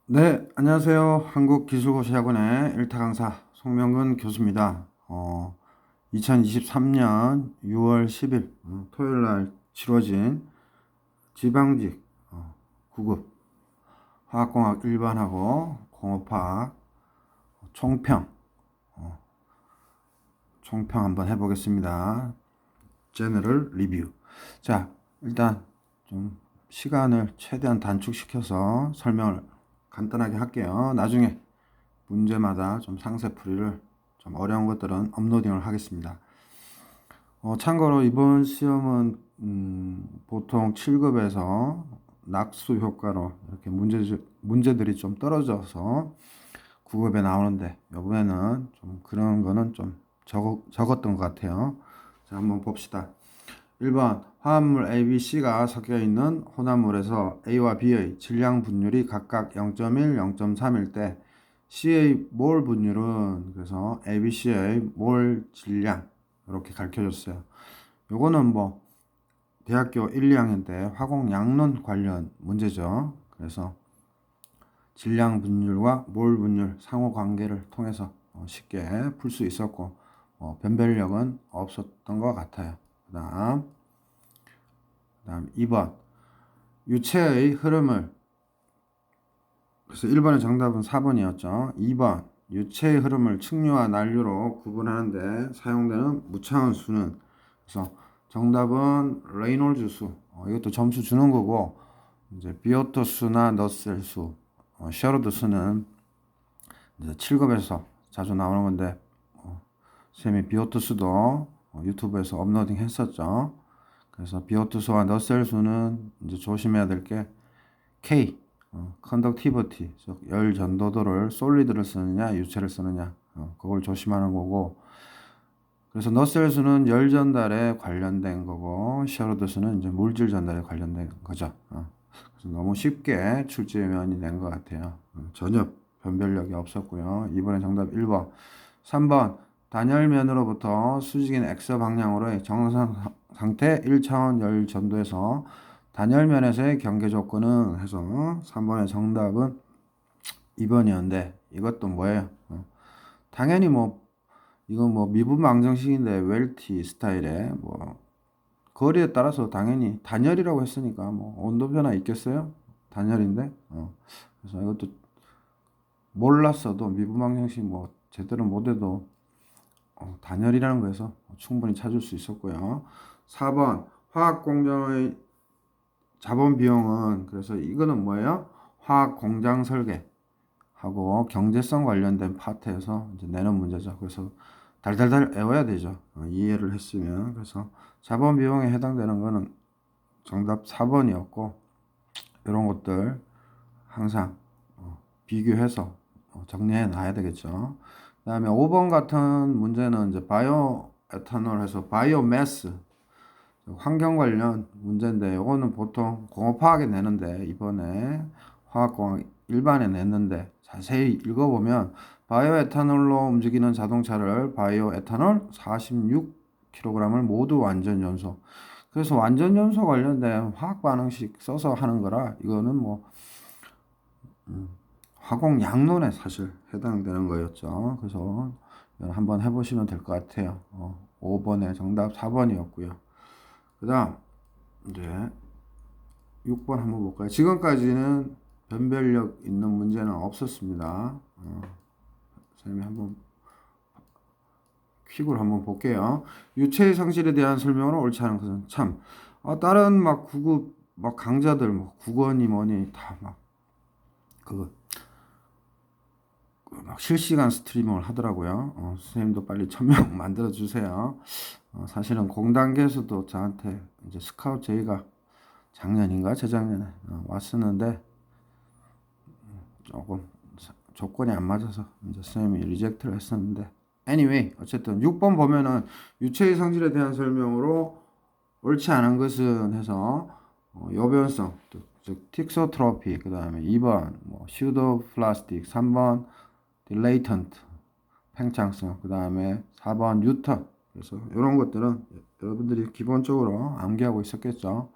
네, 안녕하세요. 한국기술고시학원의 일타 강사 송명근 교수입니다. 2023년 6월 10일 토요일 날 치러진 지방직 9급 화학공학 일반하고 공업화학 총평 한번 해보겠습니다. 제너럴 리뷰. 자, 일단 좀 시간을 최대한 단축시켜서 설명을 간단하게 할게요. 나중에 문제마다 좀 상세풀이를 좀 어려운 것들은 업로딩을 하겠습니다. 참고로 이번 시험은 보통 7급에서 낙수 효과로 이렇게 문제들이 좀 떨어져서 9급에 나오는데 이번에는 좀 그런 거는 좀 적었던 것 같아요. 자, 한번 봅시다. 1번 화합물 A, B, C가 섞여 있는 혼합물에서 A와 B의 질량 분율이 각각 0.1, 0.3일 때 C의 몰 분율은 그래서 A, B, C의 몰 질량 이렇게 가르쳐줬어요. 요거는 뭐 대학교 1, 2학년 때 화공 양론 관련 문제죠. 그래서 질량 분율과 몰 분율 상호 관계를 통해서 쉽게 풀 수 있었고 변별력은 없었던 것 같아요. 그다음 2번 유체의 흐름을 그래서 1번의 정답은 4번이었죠. 2번 유체의 흐름을 측류와 난류로 구분하는데 사용되는 무차원 수는 그래서 정답은 레이놀즈 수. 이것도 점수 주는 거고 이제 비오트 수나 너셀 수, 셔러드 수는 이제 7급에서 자주 나오는 건데 쌤이 비오트 수도 유튜브에서 업로딩 했었죠. 그래서 비오트 수와 너셀 수는 이제 조심해야 될 게 K, 컨덕티비티, 즉 열 전도도를 솔리드를 쓰느냐, 유체를 쓰느냐, 그걸 조심하는 거고. 그래서 너셀수는 열 전달에 관련된 거고, 셔러드수는 이제 물질 전달에 관련된 거죠. 그래서 너무 쉽게 출제면이 된 것 같아요. 전혀 변별력이 없었고요. 이번에 정답 1번, 3번 단열면으로부터 수직인 X 방향으로의 정상 상태 1차원 열 전도에서 단열면에서의 경계 조건은 해서 3번의 정답은 2번이었는데 이것도 뭐예요? 당연히 뭐 이건 뭐 미분 방정식인데 웰티 스타일의 뭐 거리에 따라서 당연히 단열이라고 했으니까 뭐 온도 변화 있겠어요? 단열인데 그래서 이것도 몰랐어도 미분 방정식 뭐 제대로 못해도 단열이라는 거에서 충분히 찾을 수 있었고요. 4번 화학 공정의 자본 비용은 그래서 이거는 뭐예요? 화학 공장 설계하고 경제성 관련된 파트에서 이제 내는 문제죠. 그래서 달달달 외워야 되죠. 이해를 했으면. 그래서 자본 비용에 해당되는 거는 정답 4번이었고 이런 것들 항상 비교해서 정리해 놔야 되겠죠. 그다음에 5번 같은 문제는 이제 바이오 에탄올 해서 바이오매스 환경 관련 문제인데 이거는 보통 공업화학에 내는데 이번에 화학공학 일반에 냈는데 자세히 읽어보면 바이오 에탄올로 움직이는 자동차를 바이오 에탄올 46kg을 모두 완전 연소. 그래서 완전 연소 관련된 화학 반응식 써서 하는 거라 이거는 뭐 화공 양론에 사실 해당되는 거였죠. 그래서 한번 해보시면 될 것 같아요. 5번의 정답 4번이었고요. 그 다음 이제 6번 한번 볼까요? 지금까지는 변별력 있는 문제는 없었습니다. 선생님이 한번 퀵으로 한번 볼게요. 유체의 성질에 대한 설명으로 옳지 않은 것은 참 다른 막 구급 막 강좌들 뭐 국어니 뭐니 다 막 그거 막 실시간 스트리밍을 하더라고요. 선생님도 빨리 1000명 만들어 주세요. 사실은 공단계에서도 저한테 이제 스카우트 제의가 작년인가 재작년에 왔었는데 조금 조건이 안 맞아서 이제 선생님이 리젝트를 했었는데 anyway 어쨌든 6번 보면은 유체의 성질에 대한 설명으로 옳지 않은 것은 해서 요변성 즉 틱소트로피 그 다음에 2번 뭐 슈도 플라스틱 3번 딜레이턴트 팽창성 그 다음에 4번 뉴턴 그래서 이런 것들은 여러분들이 기본적으로 암기하고 있었겠죠.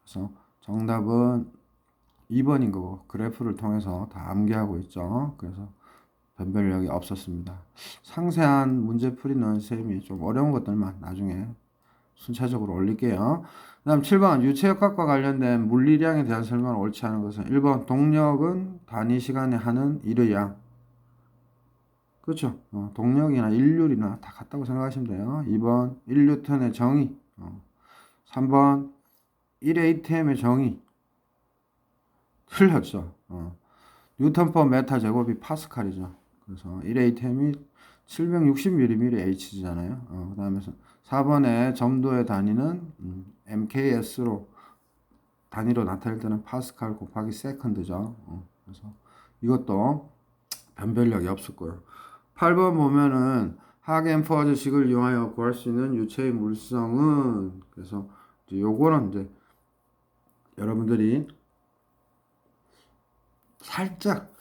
그래서 정답은 2번인 거고 그래프를 통해서 다 암기하고 있죠. 그래서 변별력이 없었습니다. 상세한 문제풀이는 쌤이 좀 어려운 것들만 나중에 순차적으로 올릴게요. 그 다음 7번 유체역학과 관련된 물리량에 대한 설명을 옳지 않은 것은 1번 동력은 단위 시간에 하는 일의 양. 그렇죠. 동력이나 일률이나 다 같다고 생각하시면 돼요. 2번 1뉴턴의 정의. 3번 1ATM의 정의. 틀렸죠. 뉴턴/m 제곱이 파스칼이죠. 그래서 1ATM이 760mmHg잖아요. 그 다음에 4번에 점도의 단위는 MKS로 단위로 나타낼 때는 파스칼 곱하기 세컨드죠. 그래서 이것도 변별력이 없었고요. 8번 보면은 하겐퍼즈식을 이용하여 구할 수 있는 유체의 물성은 그래서 이제 요거는 이제 여러분들이 살짝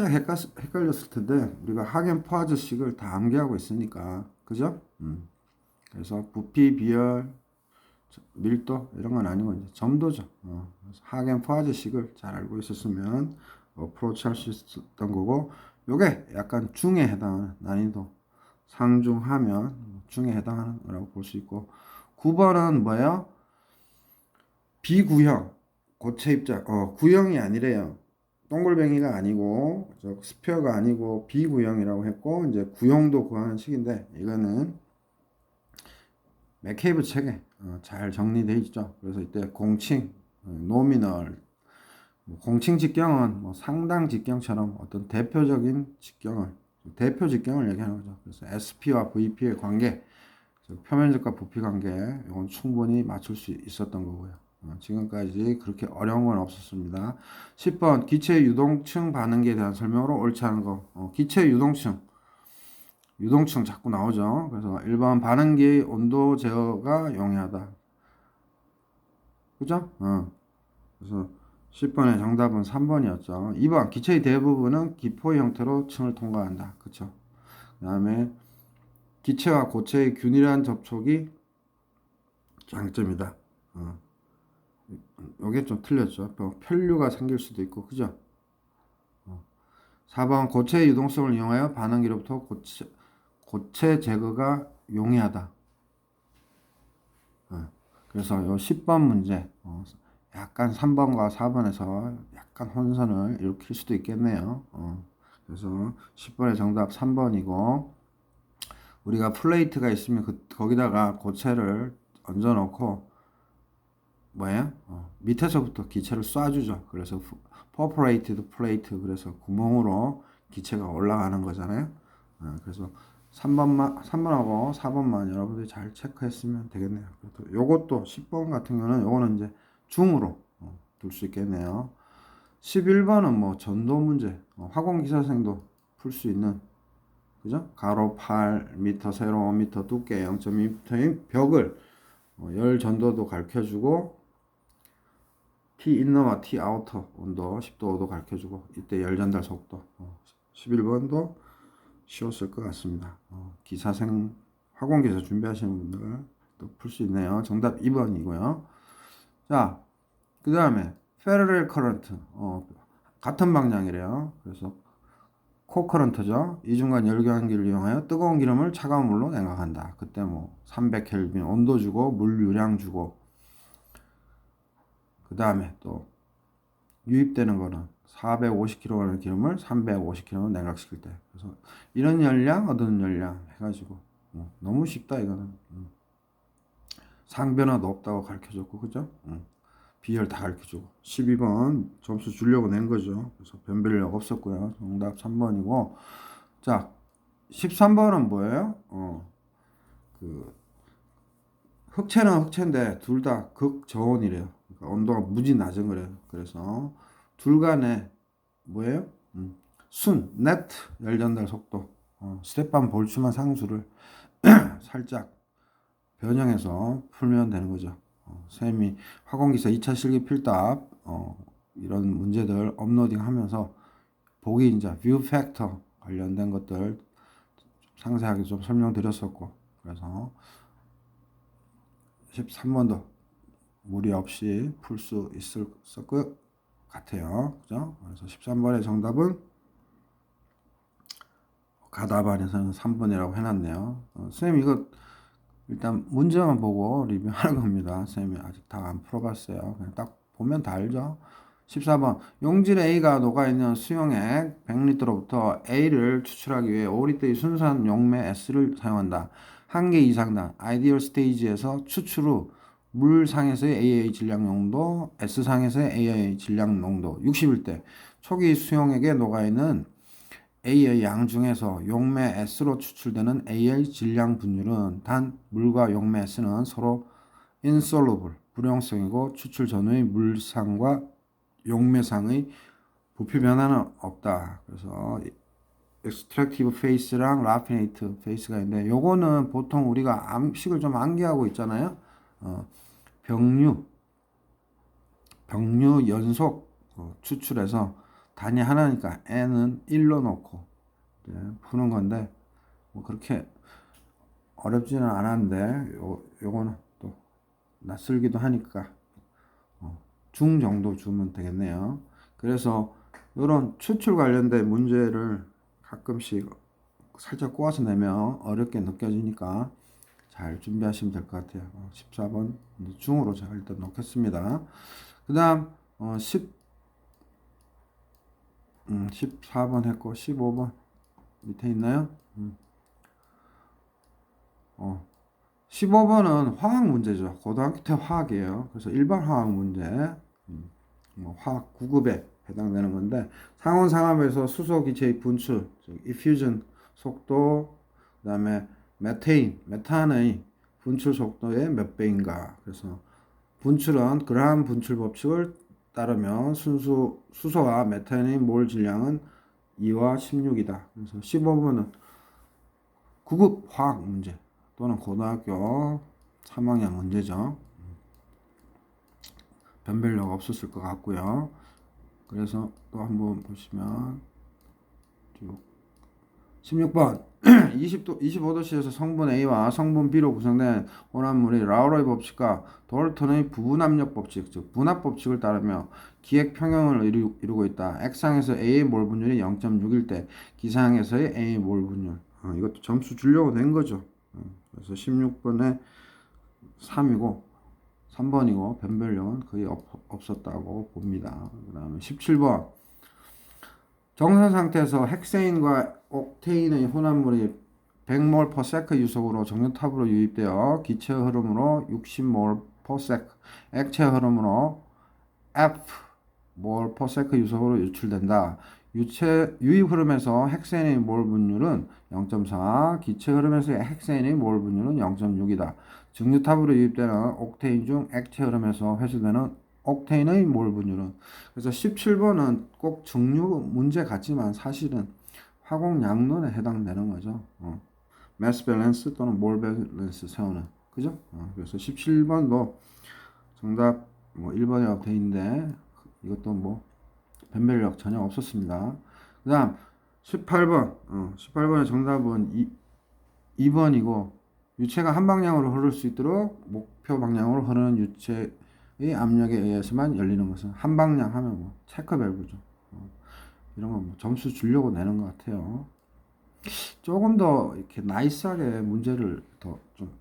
헷갈렸을 텐데 우리가 하겐퍼즈식을 다 암기하고 있으니까 그죠? 그래서 부피, 비열, 밀도 이런 건 아니고 이제 점도죠. 하겐퍼즈식을 잘 알고 있었으면 어프로치 할 수 있었던 거고 요게 약간 중에 해당하는 난이도 상중하면 중에 해당하는 거라고 볼 수 있고 9번은 뭐예요? 비구형 고체 입자 구형이 아니래요. 동글뱅이가 아니고 스페어가 아니고 비구형이라고 했고 이제 구형도 구하는 식인데 이거는 맥케이브 책에 잘 정리되어 있죠. 그래서 이때 공칭, 노미널, 공칭 직경은 뭐 상당 직경처럼 어떤 대표적인 직경을 대표 직경을 얘기하는 거죠. 그래서 SP와 VP의 관계, 즉 표면적과 부피 관계 이건 충분히 맞출 수 있었던 거고요. 지금까지 그렇게 어려운 건 없었습니다. 10번 기체 유동층 반응기에 대한 설명으로 옳지 않은 거. 기체 유동층 자꾸 나오죠. 그래서 1번 반응기 온도 제어가 용이하다. 그죠? 그래서 10번의 정답은 3번이었죠. 2번 기체의 대부분은 기포 형태로 층을 통과한다. 그쵸? 그 다음에 기체와 고체의 균일한 접촉이 장점이다. 요게 좀 틀렸죠. 또 편류가 생길 수도 있고 그죠? 4번 고체의 유동성을 이용하여 반응기로부터 고체 제거가 용이하다. 그래서 요 10번 문제 약간 3번과 4번에서 약간 혼선을 일으킬 수도 있겠네요. 그래서 10번의 정답 3번이고 우리가 플레이트가 있으면 거기다가 고체를 얹어 놓고 뭐예요? 밑에서부터 기체를 쏴주죠. 그래서 퍼포레이티드 플레이트 그래서 구멍으로 기체가 올라가는 거잖아요. 그래서 3번하고 4번만 여러분들이 잘 체크했으면 되겠네요. 요것도 10번 같은 경우는 요거는 이제 중으로 둘 수 있겠네요. 11번은 뭐 전도 문제, 화공기사생도 풀 수 있는 그죠? 가로 8m, 세로 5m, 두께 0.2m인 벽을 열 전도도 가르쳐주고 T 인너와 T 아우터 온도 10도 5도 가르쳐주고 이때 열 전달 속도 11번도 쉬웠을 것 같습니다. 기사생 화공기사 준비하시는 분들 또 풀 수 있네요. 정답 2번이고요. 자, 그 다음에 패러렐 커런트 같은 방향이래요. 그래서 코커런트죠. 이중간 열교환기를 이용하여 뜨거운 기름을 차가운 물로 냉각한다. 그때 뭐 300켈빈 온도 주고 물 유량 주고 그 다음에 또 유입되는 거는 450kg의 기름을 350kg 냉각시킬 때 그래서 이런 열량 얻은 열량 해가지고 너무 쉽다 이거는 상변화도 없다고 가르쳐줬고 그죠? 비열 다 가르쳐주고 12번 점수 주려고 낸 거죠. 그래서 변별력 없었고요. 정답 3번이고 자 13번은 뭐예요? 그 흑체는 흑체인데 둘 다 극저온이래요. 그러니까 온도가 무지 낮은 거래요. 그래서 둘 간에 뭐예요? 네트 열 전달 속도 스테판 볼츠만 상수를 살짝 변형해서 풀면 되는 거죠. 쌤이 화공기사 2차 실기 필답 이런 문제들 업로딩 하면서 보기 이제 뷰 팩터 관련된 것들 상세하게 좀 설명드렸었고 그래서 13번도 무리 없이 풀 수 있을 것 같아요. 그죠? 그래서 13번의 정답은 가다반에서는 3번이라고 해놨네요. 선생님 이거 일단 문제만 보고 리뷰하는 겁니다. 선생님이 아직 다 안 풀어봤어요. 그냥 딱 보면 다 알죠. 14번 용질 A가 녹아있는 수용액 100리터로부터 A를 추출하기 위해 5리터의 순수한 용매 S를 사용한다. 한 개 이상당 아이디얼 스테이지에서 추출 후 물상에서의 AA 질량 농도, S상에서의 AA 질량 농도 60일 때 초기 수용액에 녹아있는 A의 양 중에서 용매 S로 추출되는 A의 질량 분율은 단 물과 용매 S는 서로 insoluble, 불용성이고 추출 전후의 물상과 용매상의 부피 변화는 없다. 그래서 extractive phase랑 raffinate phase가 있는데 요거는 보통 우리가 암식을 좀 암기하고 있잖아요. 병류 연속 추출해서 단위 하나니까 n은 1로 놓고 푸는 건데 뭐 그렇게 어렵지는 않았는데 요거는 또 낯설기도 하니까 중 정도 주면 되겠네요. 그래서 이런 추출 관련된 문제를 가끔씩 살짝 꼬아서 내면 어렵게 느껴지니까 잘 준비하시면 될 것 같아요. 14번 중으로 제가 일단 놓겠습니다. 그 다음 14번 했고 15번 밑에 있나요? 15번은 화학 문제죠. 고등학교 때 화학이에요. 그래서 일반 화학 문제, 화학 9급에 해당되는 건데 상온상압에서 수소 기체의 분출, 즉 effusion 속도, 그다음에 메탄의 분출 속도의 몇 배인가. 그래서 분출은 그라함 분출 법칙을 따르면 수소와 메탄의 몰 질량은 2와 16이다. 그래서 15번은 9급 화학 문제 또는 고등학교 3학년 문제죠. 변별력 없었을 것 같고요. 그래서 또 한번 보시면 16번 25도씨에서 성분 A와 성분 B로 구성된 혼합물이 라우러의 법칙과 돌턴의 부분압력 법칙, 즉 분압 법칙을 따르며 기액 평형을 이루고 있다. X상에서 A의 몰 분율이 0.6일 때 기상에서의 A의 몰 분율. 이것도 점수 주려고 낸 거죠. 그래서 16번에 3이고 3번이고 변별력은 거의 없었다고 봅니다. 그 다음에 17번 정상 상태에서 헥세인과 옥테인의 혼합물이 100몰 per sec 유속으로 정류탑으로 유입되어 기체 흐름으로 60몰 per sec, 액체 흐름으로 F몰 per sec 유속으로 유출된다. 유입 흐름에서 헥세인의 몰 분율은 0.4, 기체 흐름에서의 헥세인의 몰 분율은 0.6이다. 정류탑으로 유입되는 옥테인 중 액체 흐름에서 회수되는 옥테인의 몰 분율은. 그래서 17번은 꼭 정류 문제 같지만 사실은 화공양론에 해당되는 거죠. 매스 밸런스 또는 몰 밸런스 세우는. 그죠? 그래서 17번도 정답 뭐 1번이라고 돼 있는데 이것도 뭐 변별력 전혀 없었습니다. 그 다음 18번 18번의 정답은 2번이고 유체가 한 방향으로 흐를 수 있도록 목표 방향으로 흐르는 유체의 압력에 의해서만 열리는 것은 한 방향 하면 뭐 체크 밸브죠. 이런 거 뭐 점수 주려고 내는 것 같아요. 조금 더 이렇게 나이스하게 문제를 더 좀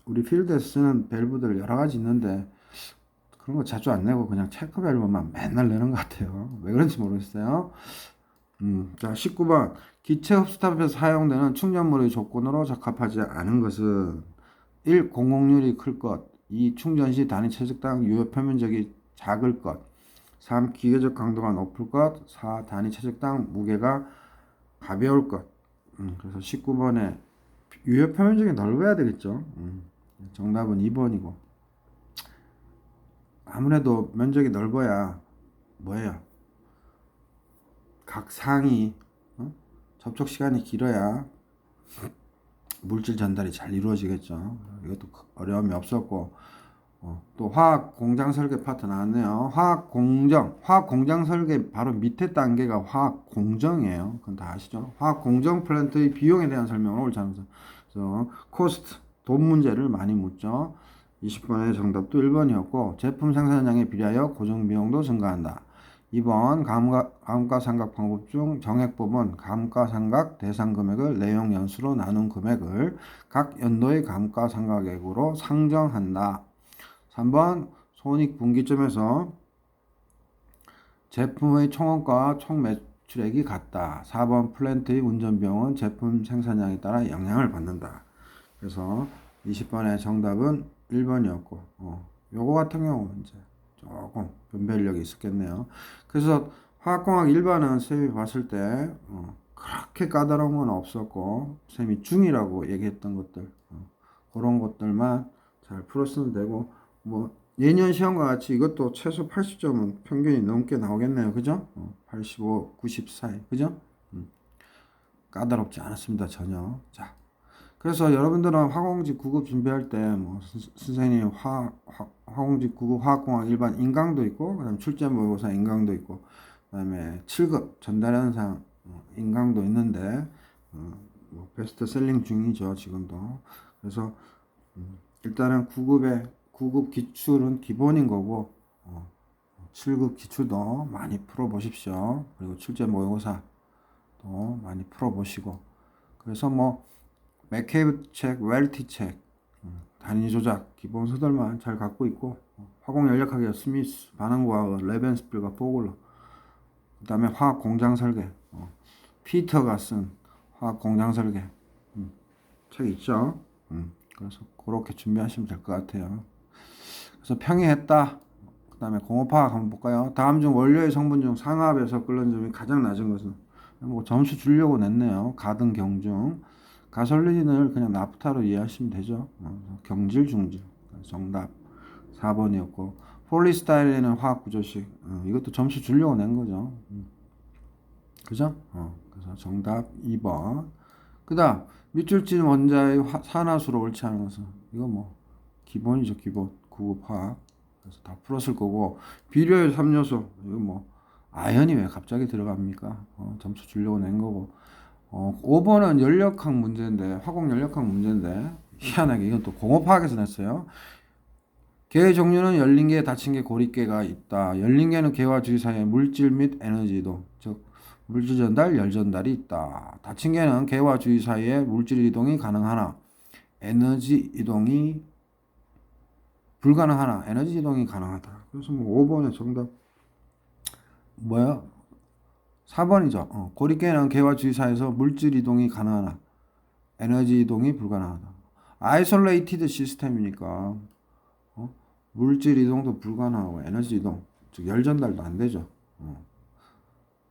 우리 필드에서 쓰는 밸브들 여러 가지 있는데 그런 거 자주 안 내고 그냥 체크 밸브만 맨날 내는 것 같아요. 왜 그런지 모르겠어요. 자 19번 기체 흡수탑에서 사용되는 충전물의 조건으로 적합하지 않은 것은 1. 공공률이 클 것, 2. 충전 시 단위 최적당 유효 표면적이 작을 것, 3. 기계적 강도가 높을 것, 4. 단위 최적당 무게가 가벼울 것. 그래서 19번에 유효 표면적이 넓어야 되겠죠. 정답은 2번이고 아무래도 면적이 넓어야 뭐예요? 각 상이 접촉 시간이 길어야 물질 전달이 잘 이루어지겠죠. 이것도 어려움이 없었고 또 화학 공장 설계 파트 나왔네요. 화학 공장 설계 바로 밑에 단계가 화학 공정이에요. 그건 다 아시죠? 화학 공정 플랜트의 비용에 대한 설명을 옳지 않아서 그래서 코스트 돈 문제를 많이 묻죠. 20번의 정답도 1번이었고 제품 생산량에 비례하여 고정 비용도 증가한다. 2번 감가상각 방법 중 정액법은 감가상각 대상 금액을 내용 연수로 나눈 금액을 각 연도의 감가상각액으로 상정한다. 3번 손익분기점에서 제품의 총원가와 총매출액이 같다. 4번 플랜트의 운전 비용은 제품 생산량에 따라 영향을 받는다. 그래서 20번의 정답은 1번이었고 요거 같은 경우는 이제 조금 변별력이 있었겠네요. 그래서 화학공학 일반은 쌤이 봤을 때 그렇게 까다로운 건 없었고 쌤이 중이라고 얘기했던 것들 그런 것들만 잘 풀었으면 되고 뭐 예년 시험과 같이 이것도 최소 80점은 평균이 넘게 나오겠네요. 그죠? 85, 90 사이. 그죠? 까다롭지 않았습니다. 전혀. 자, 그래서 여러분들은 화공직 9급 준비할 때 뭐 선생님 화공직 9급 화학공학 일반 인강도 있고 그다음에 출제 모의고사 인강도 있고 그다음에 7급 전달현상 인강도 있는데 뭐 베스트셀링 중이죠. 지금도. 그래서 일단은 9급 기출은 기본인 거고 7급 기출도 많이 풀어보십시오. 그리고 출제 모의고사도 많이 풀어보시고 그래서 뭐 맥케이브 책, 웰티 책, 단위 조작 기본서들만 잘 갖고 있고 화공 연력학의 스미스, 반응과학, 레벤스필과 보글러 그 다음에 화학 공장 설계 피터가 쓴 화학 공장 설계 책 있죠. 그래서 그렇게 준비하시면 될 것 같아요. 그래서 평이했다. 그 다음에 공업화학 한번 볼까요? 다음 중 원료의 성분 중 상압에서 끓는 점이 가장 낮은 것은 뭐 점수 주려고 냈네요. 가등 경중 가솔린을 그냥 나프타로 이해하시면 되죠. 경질 중질 정답 4번이었고 폴리스타이렌은 화학 구조식 이것도 점수 주려고 낸 거죠. 그죠? 그래서 정답 2번. 그 다음 밑줄진 원자의 산화수로 옳지 않은 것은 이거 뭐 기본이죠. 기본 9급 화학. 그래서 다 풀었을 거고 비료의 3요소 이거 뭐 아연이 왜 갑자기 들어갑니까? 점수 주려고 낸 거고 5번은 연력학 문제인데 화공 연력학 문제인데 희한하게 이건 또 공업화학에서 냈어요. 개의 종류는 열린 개, 닫힌 개, 고립개가 있다. 열린 개는 개와 주위 사이에 물질 및 에너지 이동, 즉 물질 전달, 열 전달이 있다. 닫힌 개는 개와 주위 사이에 물질 이동이 가능하나 에너지 이동이 불가능하나 에너지 이동이 가능하다. 그래서 뭐 5번의 정답 뭐야? 4번이죠. 고립개는 개와 주위 사이에서 물질 이동이 가능하나 에너지 이동이 불가능하다. 아이솔레이티드 시스템이니까 물질 이동도 불가능하고 에너지 이동, 즉 열 전달도 안 되죠.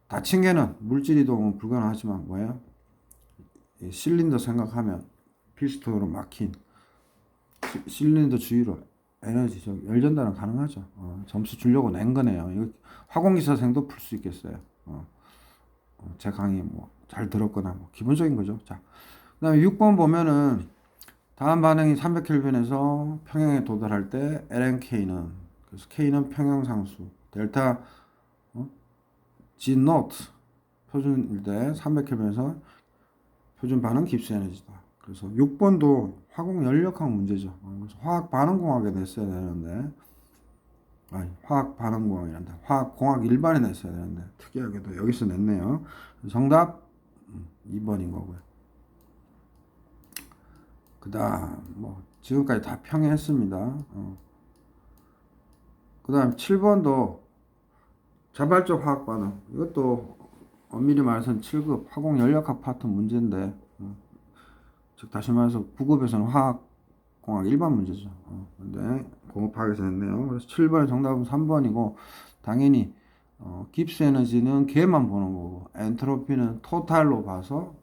닫힌 개는 물질 이동은 불가능하지만 뭐예요? 실린더 생각하면 피스톤으로 막힌 실린더 주위로 에너지, 열 전달은 가능하죠. 점수 주려고 낸 거네요. 이거 화공기사생도 풀 수 있겠어요. 제 강의 뭐 잘 들었거나 뭐 기본적인 거죠. 자, 그다음에 6번 보면은 다음 반응이 300켈빈에서 평형에 도달할 때 LNK는 그래서 K는 평형상수 델타 G 노트 표준일 때 300켈빈에서 표준 반응 깁스 에너지다. 그래서 6번도 화공 연력학 문제죠. 그래서 화학 반응공학에 냈어야 되는데 아니 화학 반응공학이란다. 화학 공학 일반에 냈어야 되는데 특이하게도 여기서 냈네요. 정답 2번인 거고요. 그 다음 뭐 지금까지 다 평행했습니다. 그 다음 7번도 자발적 화학 반응 이것도 엄밀히 말해서 7급 화공 연력학 파트 문제인데 즉 다시 말해서 9급에서는 화학공학 일반 문제죠. 근데 공업학에서 했네요. 그래서 7번의 정답은 3번이고 당연히 깁스 에너지는 개만 보는 거고 엔트로피는 토탈로 봐서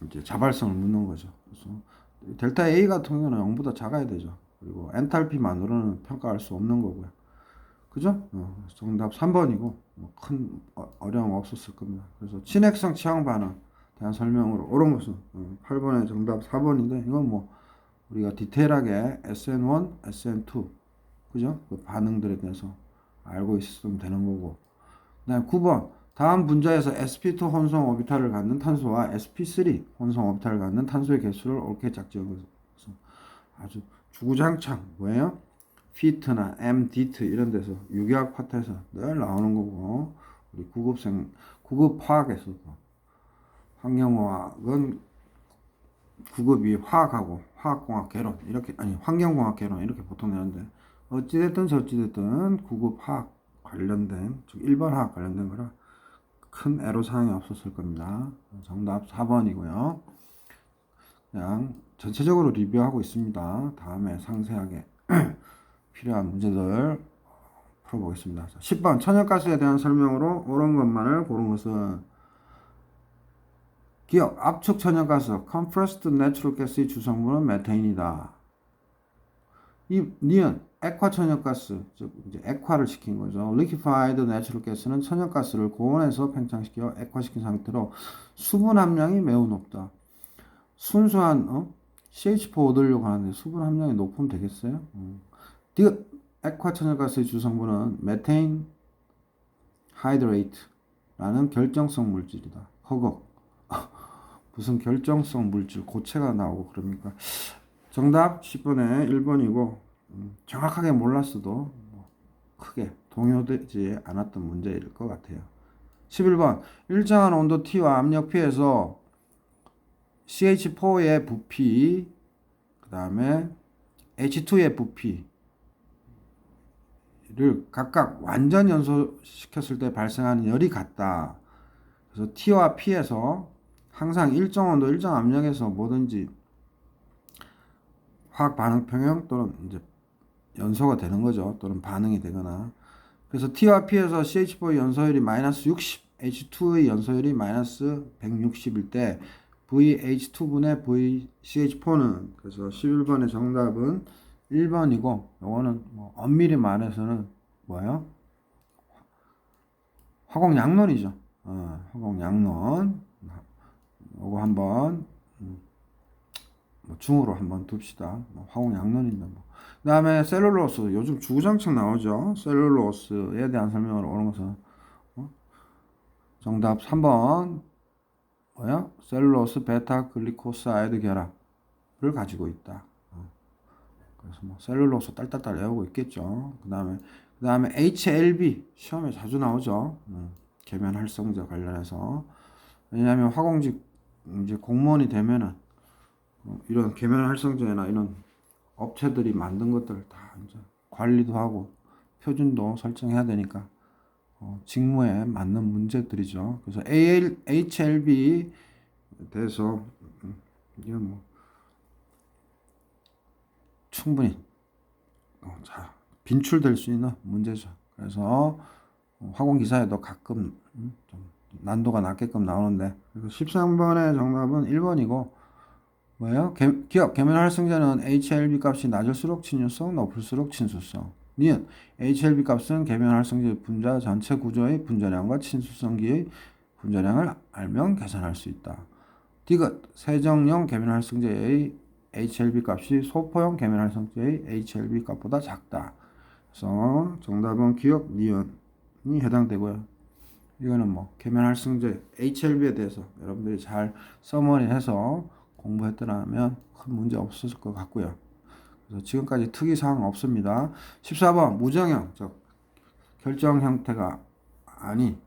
이제 자발성을 묻는 거죠. 그래서 델타 A 같은 경우는 0보다 작아야 되죠. 그리고 엔탈피만으로는 평가할 수 없는 거고요. 그죠? 정답 3번이고 큰 어려움 없었을 겁니다. 그래서 친핵성 취향 반응 대한 설명으로 옳은 것은 8번의 정답 4번인데 이건 뭐 우리가 디테일하게 SN1, SN2 그죠? 그 반응들에 대해서 알고 있으면 되는 거고 그다음에 9번 다음 분자에서 sp2 혼성 오비탈을 갖는 탄소와 sp3 혼성 오비탈을 갖는 탄소의 개수를 옳게 짝지은 것은 아주 주구장창 뭐예요? 피트나 MDT 이런 데서 유기학 파트에서 늘 나오는 거고, 우리 구급 화학에서도 환경화학은 구급이 화학하고 화학공학 개론 이렇게, 아니 환경공학 개론 이렇게 보통 내는데, 어찌됐든 저찌됐든 구급 화학 관련된, 즉 일반 화학 관련된 거라 큰 애로사항이 없었을 겁니다. 정답 4번이고요. 그냥 전체적으로 리뷰하고 있습니다. 다음에 상세하게 필요한 문제들 풀어보겠습니다. 10번 천연가스에 대한 설명으로 옳은 것만을 고른 것은, 기억 압축 천연가스 compressed natural gas의 주성분은 메테인이다. 니은 액화 천연가스, 즉 이제 액화를 시킨 거죠. liquefied natural gas는 천연가스를 고온에서 팽창시켜 액화시킨 상태로 수분 함량이 매우 높다. 순수한 CH4 얻으려고 하는데 수분 함량이 높으면 되겠어요? 액화 천연가스의 주성분은 메테인 하이드레이트라는 결정성 물질이다. 허걱. 무슨 결정성 물질, 고체가 나오고 그럽니까? 정답 10번에 1번이고, 정확하게 몰랐어도 크게 동요되지 않았던 문제일 것 같아요. 11번 일정한 온도 T와 압력 P에서 CH4의 부피, 그 다음에 H2의 부피를 각각 완전 연소시켰을 때 발생하는 열이 같다. 그래서 T와 P에서 항상 일정 온도, 일정 압력에서 뭐든지 화학 반응 평형 또는 이제 연소가 되는 거죠. 또는 반응이 되거나. 그래서 T와 P에서 CH4의 연소율이 마이너스 60, H2의 연소율이 마이너스 160일 때 VH2분의 VCH4는, 그래서 11번의 정답은 1번이고, 요거는 뭐 엄밀히 말해서는 뭐예요? 화공양론이죠. 화공양론. 요거 한번 뭐 중으로 한번 둡시다. 뭐 화공양론인데 뭐. 그 다음에 셀룰로스, 요즘 주구장창 나오죠. 셀룰로스에 대한 설명을 오는 것은 정답 3번 뭐야? 셀룰로스 베타 글리코사이드 결합을 가지고 있다. 그래서 뭐 셀룰로스 딸딸딸 외우고 있겠죠. 그다음에 HLB 시험에 자주 나오죠. 계면 활성제 관련해서. 왜냐하면 화공직 이제 공무원이 되면은 이런 계면 활성제나 이런 업체들이 만든 것들 다 이제 관리도 하고 표준도 설정해야 되니까 직무에 맞는 문제들이죠. 그래서 HLB 대해서 이건 뭐 충분히 자 빈출될 수 있는 문제죠. 그래서 화공 기사에도 가끔 좀 난도가 낮게끔 나오는데, 그래서 13번의 정답은 1번이고, 뭐예요? 기억 계면 활성제는 HLB 값이 낮을수록 친유성, 높을수록 친수성. 니은 HLB 값은 계면 활성제 분자 전체 구조의 분자량과 친수성기의 분자량을 알면 계산할 수 있다. 디귿 세정용 계면 활성제의 HLB 값이 소포용 계면 활성제의 HLB 값보다 작다. 그래서 정답은 기억 니은이 해당되고요. 이거는 뭐 계면 활성제 HLB에 대해서 여러분들이 잘 서머리해서 공부했더라면 큰 문제 없었을 것 같고요. 그래서 지금까지 특이사항 없습니다. 14번 무정형, 즉 결정 형태가 아닌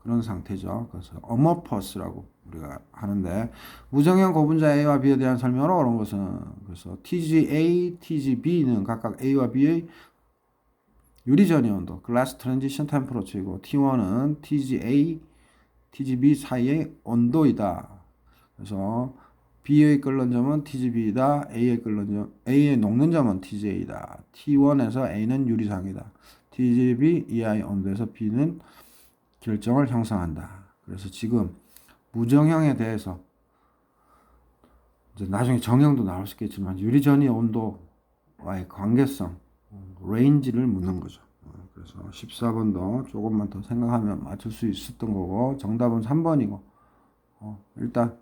그런 상태죠. 그래서 어머퍼스라고 우리가 하는데, 무정형 고분자 A와 B에 대한 설명으로 옳은 것은, 그래서 TGA, TGB는 각각 A와 B의 유리전이 온도, glass transition temperature이고, T1은 TGA, TGB 사이의 온도이다. 그래서 B의 끓는 점은 TGB이다. A의 녹는 점은 TGA이다. T1에서 A는 유리상이다. TGB 이하의 온도에서 B는 결정을 형성한다. 그래서 지금 무정형에 대해서 이제 나중에 정형도 나올 수 있겠지만 유리전이 온도와의 관계성, 레인지를 묻는 거죠. 그래서 14번도 조금만 더 생각하면 맞출 수 있었던 거고, 정답은 3번이고, 일단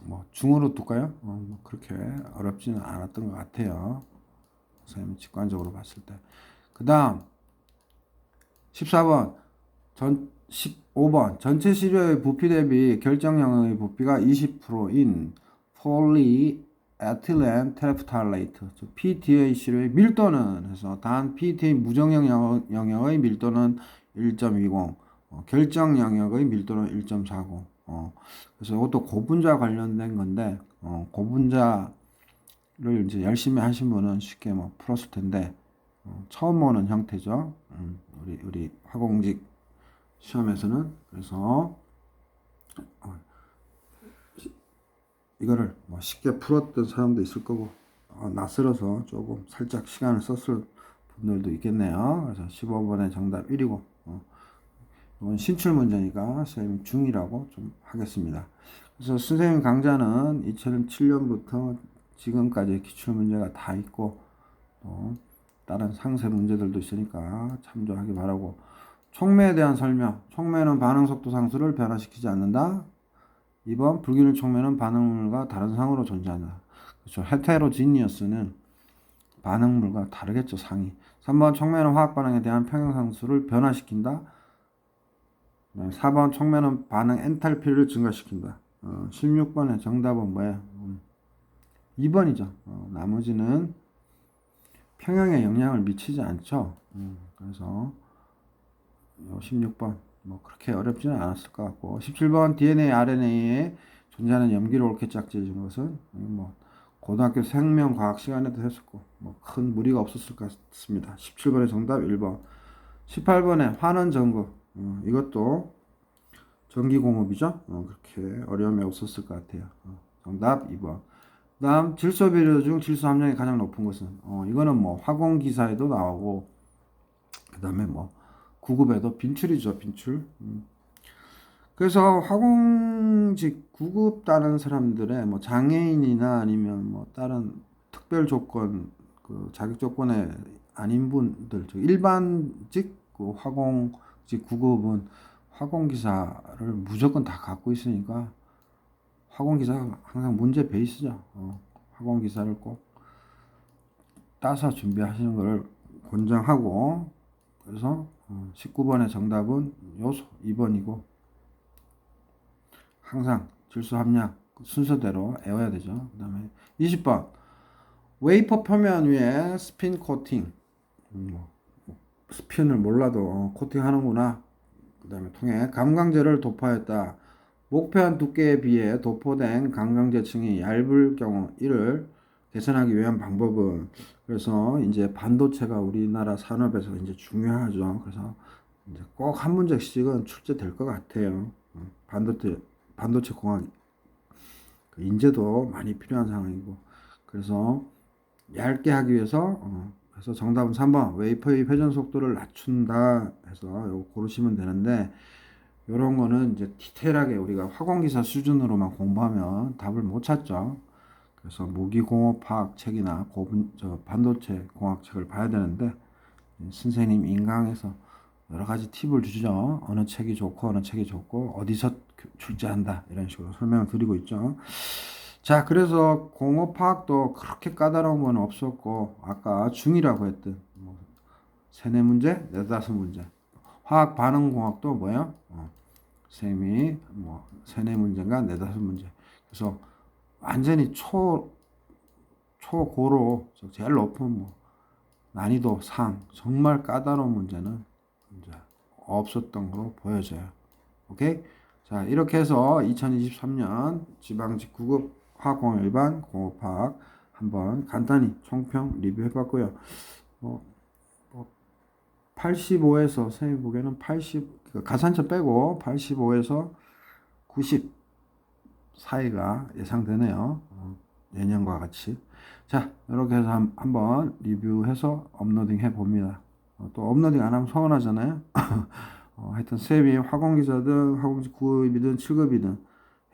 뭐 중으로 둘까요? 뭐 그렇게 어렵지는 않았던 것 같아요. 선생님이 직관적으로 봤을 때. 그 다음 14번 15번 전체 시료의 부피 대비 결정량의 부피가 20%인 폴리 에틸렌 테레프탈레이트, PTAC의 밀도는 해서 단 PTA 무정형 영역의 밀도는 1.20, 결정 영역의 밀도는 1.40. 그래서 이것도 고분자 관련된 건데, 고분자를 이제 열심히 하신 분은 쉽게 뭐 풀었을 텐데, 처음 보는 형태죠. 우리 화공직 시험에서는. 그래서 이거를 뭐 쉽게 풀었던 사람도 있을 거고, 낯설어서 조금 살짝 시간을 썼을 분들도 있겠네요. 그래서 15번의 정답 1이고, 이건 신출 문제니까 선생님 중이라고 좀 하겠습니다. 그래서 선생님 강좌는 2007년부터 지금까지 기출 문제가 다 있고, 또 다른 상세 문제들도 있으니까 참조하기 바라고. 촉매에 대한 설명. 촉매는 반응 속도 상수를 변화시키지 않는다. 2번 불균일 촉매는 반응물과 다른 상으로 존재한다. 그렇죠. 헤테로지니어스는 반응물과 다르겠죠, 상이. 3번 촉매는 화학 반응에 대한 평형상수를 변화시킨다. 4번 촉매는 반응 엔탈피를 증가시킨다. 16번의 정답은 뭐예요? 2번이죠. 나머지는 평형에 영향을 미치지 않죠. 그래서 16번 뭐 그렇게 어렵지는 않았을 것 같고, 17번 DNA, RNA에 존재하는 염기를 옳게 짝지어준 것은 뭐 고등학교 생명과학 시간에도 했었고 뭐 큰 무리가 없었을 것 같습니다. 17번의 정답 1번. 18번의 환원 전구, 이것도 전기공업이죠. 그렇게 어려움이 없었을 것 같아요. 정답 2번. 다음 질소 비료 중 질소 함량이 가장 높은 것은, 이거는 뭐 화공기사에도 나오고, 그 다음에 뭐 구급에도 빈출이죠, 빈출. 그래서 화공직 구급 다른 사람들의 뭐 장애인이나 아니면 뭐 다른 특별 조건, 그 자격 조건에 아닌 분들, 일반직 그 화공직 구급은 화공기사를 무조건 다 갖고 있으니까 화공기사가 항상 문제 베이스죠. 화공기사를 꼭 따서 준비하시는 걸 권장하고, 그래서 19번의 정답은 요소 2번이고, 항상 질소 함량 순서대로 외워야 되죠. 그 다음에 20번 웨이퍼 표면 위에 스핀 코팅, 스핀을 몰라도 코팅하는구나. 그 다음에 통해 감광제를 도포했다. 목표한 두께에 비해 도포된 감광제층이 얇을 경우 이를 개선하기 위한 방법은, 그래서 이제 반도체가 우리나라 산업에서 이제 중요하죠. 그래서 이제 꼭 한 문제씩은 출제될 것 같아요. 반도체 공학 인재도 많이 필요한 상황이고, 그래서 얇게 하기 위해서, 그래서 정답은 3번 웨이퍼의 회전 속도를 낮춘다 해서 이거 고르시면 되는데, 이런 거는 이제 디테일하게 우리가 화공기사 수준으로만 공부하면 답을 못 찾죠. 그래서 무기공업화학 책이나 반도체 공학 책을 봐야 되는데, 선생님 인강에서 여러 가지 팁을 주죠. 어느 책이 좋고 어느 책이 좋고 어디서 출제한다 이런 식으로 설명을 드리고 있죠. 자, 그래서 공업화학도 그렇게 까다로운 건 없었고, 아까 중이라고 했던 뭐 세네 문제, 네다섯 문제. 화학 반응공학도 뭐예요? 쌤이 뭐 세네 문제인가 네다섯 문제. 그래서 완전히 초고로 제일 높은 뭐 난이도 상 정말 까다로운 문제는 이제 없었던 걸로 보여져요. 오케이? 자, 이렇게 해서 2023년 지방직 9급 화학공학 일반 공업화학 한번 간단히 총평 리뷰해봤고요. 뭐 85에서 선생님 보기에는 80, 가산점 빼고 85에서 90 사이가 예상되네요. 예년과 같이. 자, 이렇게 해서 한번 리뷰해서 업로딩 해봅니다. 또 업로딩 안 하면 서운하잖아요. 하여튼 쌤이 화공기사든 화공직 9급이든 7급이든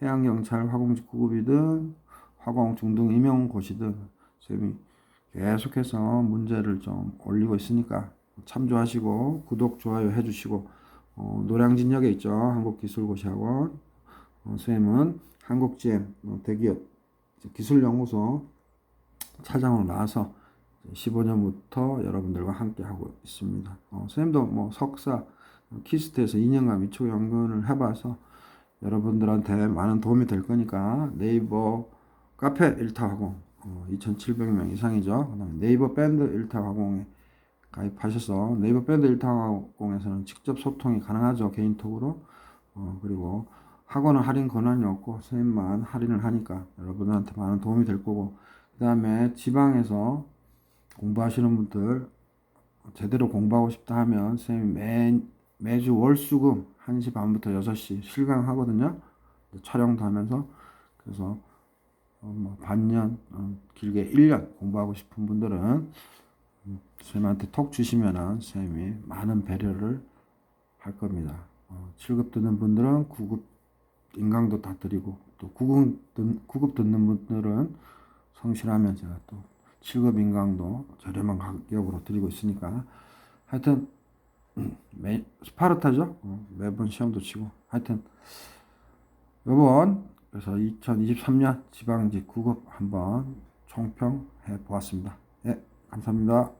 해양경찰 화공직 9급이든 화공중등 임용고시든 쌤이 계속해서 문제를 좀 올리고 있으니까 참조하시고 구독, 좋아요 해주시고, 노량진역에 있죠. 한국기술고시학원. 쌤은 한국GM 대기업 기술연구소 차장으로 나와서 15년부터 여러분들과 함께 하고 있습니다. 쌤도 뭐 석사 키스트에서 2년간 위촉 연구를 해봐서 여러분들한테 많은 도움이 될 거니까 네이버 카페 일타화공 2,700명 이상이죠. 그다음에 네이버 밴드 일타화공에 가입하셔서 네이버 밴드 일타화공에서는 직접 소통이 가능하죠. 개인톡으로. 그리고 학원은 할인 권한이 없고 선생님만 할인을 하니까 여러분들한테 많은 도움이 될 거고, 그 다음에 지방에서 공부하시는 분들 제대로 공부하고 싶다 하면 선생님이 매주 월수금 1시 반부터 6시 실강 하거든요. 촬영도 하면서. 그래서 뭐 반년, 길게 1년 공부하고 싶은 분들은 선생님한테 톡 주시면은 선생님이 많은 배려를 할 겁니다. 7급 듣는 분들은 9급 인강도 다 드리고, 또 9급 듣는 분들은 성실하면 제가 또 7급 인강도 저렴한 가격으로 드리고 있으니까, 하여튼 스파르타죠. 매번 시험도 치고. 하여튼 요번 그래서 2023년 지방직 9급 한번 총평해 보았습니다. 예, 감사합니다.